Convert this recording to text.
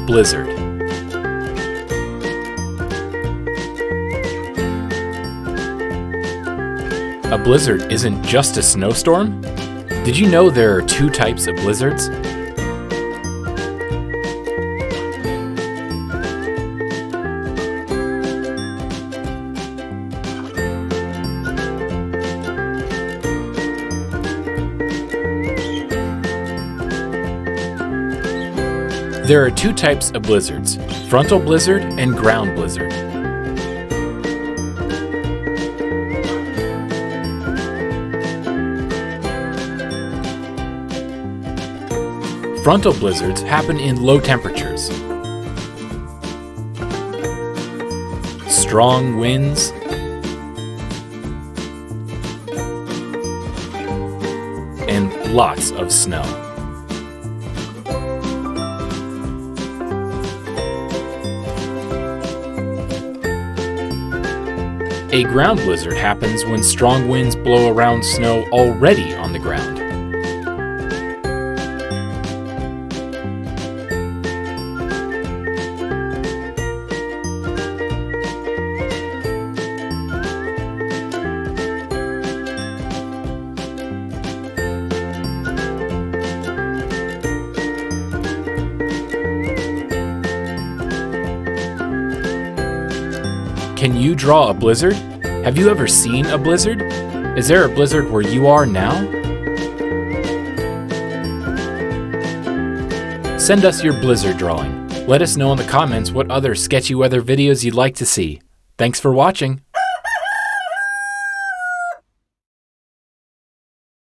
Blizzard. A blizzard isn't just a snowstorm. Did you know there are two types of blizzards? There are two types of blizzards, frontal blizzard and ground blizzard. Frontal blizzards happen in low temperatures. Strong winds, and lots of snow. A ground blizzard happens when strong winds blow around snow already on the ground. Can you draw a blizzard? Have you ever seen a blizzard? Is there a blizzard where you are now? Send us your blizzard drawing. Let us know in the comments what other sketchy weather videos you'd like to see. Thanks for watching.